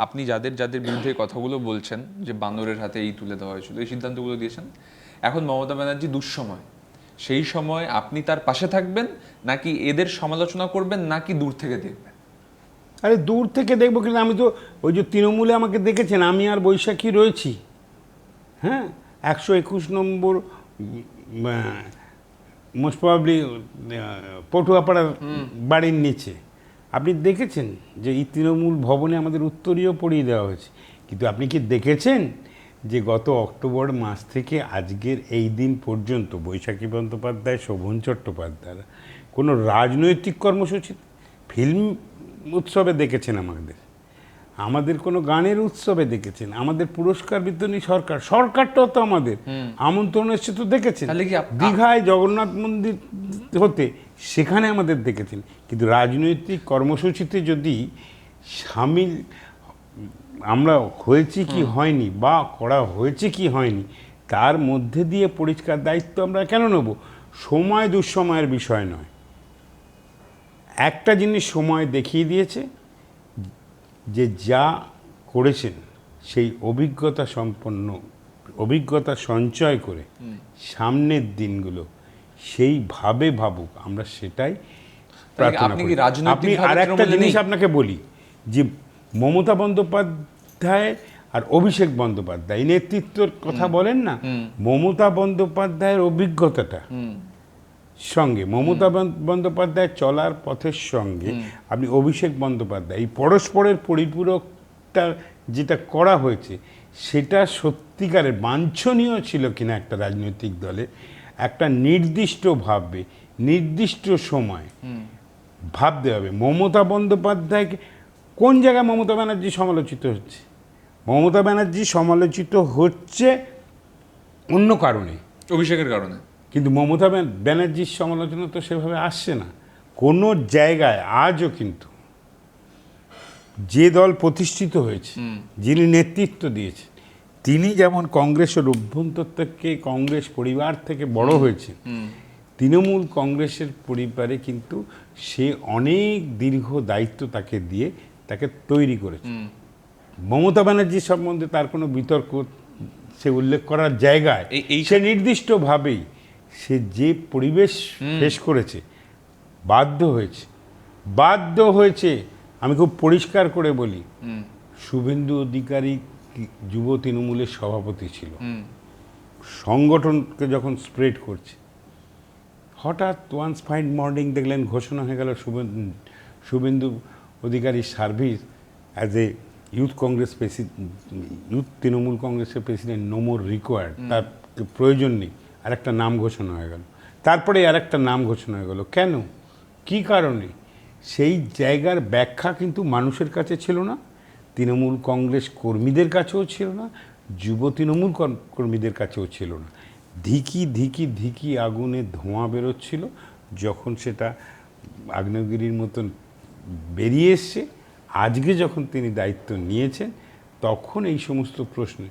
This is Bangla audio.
আপনি যাদের যাদের বিরুদ্ধে কথাগুলো বলছেন যে বানরের হাতে এই তুলে দেওয়া হয়েছিল, এই সিদ্ধান্তগুলো দিয়েছেন, এখন মমতা ব্যানার্জি দুঃসময়, সেই সময় আপনি তার পাশে থাকবেন নাকি এদের সমালোচনা করবেন নাকি দূর থেকে দেখবেন? আরে দূর থেকে দেখবো, কিন্তু আমি তো ওই যে তৃণমূলে আমাকে দেখেছেন, আমি আর বৈশাখী রয়েছি। হ্যাঁ, 121 নম্বর মোস্ট প্রবাবলি পটুয়াপাড়ার বাড়ির নিচে আপনি দেখেছেন যে এই তৃণমূল ভবনে আমাদের উত্তরীয় পড়িয়ে দেওয়া হয়েছে। কিন্তু আপনি কি দেখেছেন যে গত অক্টোবর মাস থেকে আজকের এই দিন পর্যন্ত বৈশাখী বন্দ্যোপাধ্যায়, শোভন চট্টোপাধ্যায় কোনো রাজনৈতিক কর্মসূচি, ফিল্ম উৎসবে দেখেছেন আমাদের কোনো গানের উৎসবে দেখেছেন, আমাদের পুরস্কার বিতরণী সরকারটাও তো আমাদের আমন্ত্রণ এসছে তো দেখেছেন, দীঘায় জগন্নাথ মন্দির হতে সেখানে আমাদের দেখেছেন। কিন্তু রাজনৈতিক কর্মসূচিতে যদি সামিল আমরা হয়েছি কি হয়নি, বা করা হয়েছে কি হয়নি, তার মধ্যে দিয়ে পরিষ্কার দায়িত্ব আমরা কেন নেব? সময় দুঃসময়ের বিষয় নয়। একটা জিনিস সময় দেখিয়ে দিয়েছে যে যা করেছেন সেই অভিজ্ঞতা সঞ্চয় করে সামনের দিনগুলো সেইভাবে ভাবুক, আমরা সেটাই প্রার্থনা করি। আপনি আর একটা জিনিস আপনাকে বলি যে মমতা বন্দ্যোপাধ্যায় আর অভিষেক বন্দ্যোপাধ্যায় নেতৃত্বর কথা বলেন না, মমতা বন্দ্যোপাধ্যায়ের অভিজ্ঞতাটা সঙ্গে, মমতা বন্দ্যোপাধ্যায় চলার পথের সঙ্গে আপনি অভিষেক বন্দ্যোপাধ্যায়, এই পরস্পরের পরিপূরকটা যেটা করা হয়েছে সেটা সত্যিকারের বাঞ্ছনীয় ছিল কিনা একটা রাজনৈতিক দলে, একটা নির্দিষ্টভাবে নির্দিষ্ট সময় ভাবতে হবে। মমতা বন্দ্যোপাধ্যায়কে কোন জায়গায় মমতা ব্যানার্জি সমালোচিত হচ্ছে? মমতা ব্যানার্জি সমালোচিত হচ্ছে অন্য কারণে, অভিষেকের কারণে, কিন্তু মমতা ব্যানার্জির সমালোচনা তো সেভাবে আসছে না কোনো জায়গায়। আজও কিন্তু যে দল প্রতিষ্ঠিত হয়েছে, যিনি নেতৃত্ব দিয়েছেন, তিনি যেমন কংগ্রেসের অভ্যন্তর থেকে, কংগ্রেস পরিবার থেকে বড় হয়েছে, তৃণমূল কংগ্রেসের পরিবারে কিন্তু সে অনেক দীর্ঘ দায়িত্ব তাকে দিয়ে তাকে তৈরি করেছে। মমতা ব্যানার্জির সম্বন্ধে তার কোনো বিতর্ক সে উল্লেখ করার জায়গায় সে নির্দিষ্টভাবেই সে যে পরিবেশ ফেস করেছে, বাধ্য হয়েছে। আমি খুব পরিষ্কার করে বলি, শুভেন্দু অধিকারী যুব তৃণমূলের সভাপতি ছিল, সংগঠনকে যখন স্প্রেড করছে, হঠাৎ ওয়ান্স ফাইন মর্নিং দেখলেন ঘোষণা হয়ে গেল শুভেন্দু অধিকারীর service as a youth Trinamool কংগ্রেসের প্রেসিডেন্ট নো মোর রিকোয়ার্ড, তার প্রয়োজন নেই। আর একটা নাম ঘোষণা হয়ে গেল, তারপরে আর একটা নাম ঘোষণা হয়ে গেল। কেন, কি কারণে? সেই জায়গার ব্যাখ্যা কিন্তু মানুষের কাছে ছিল না, তৃণমূল কংগ্রেস কর্মীদের কাছেও ছিল না, যুব তৃণমূল কর্মীদের কাছেও ছিল না। ধিকি আগুনে ধোঁয়া বেরোচ্ছিল, যখন সেটা আগ্নেয়গিরির মতন বেরিয়ে এসছে, আজকে যখন তিনি দায়িত্ব নিয়েছেন, তখন এই সমস্ত প্রশ্নে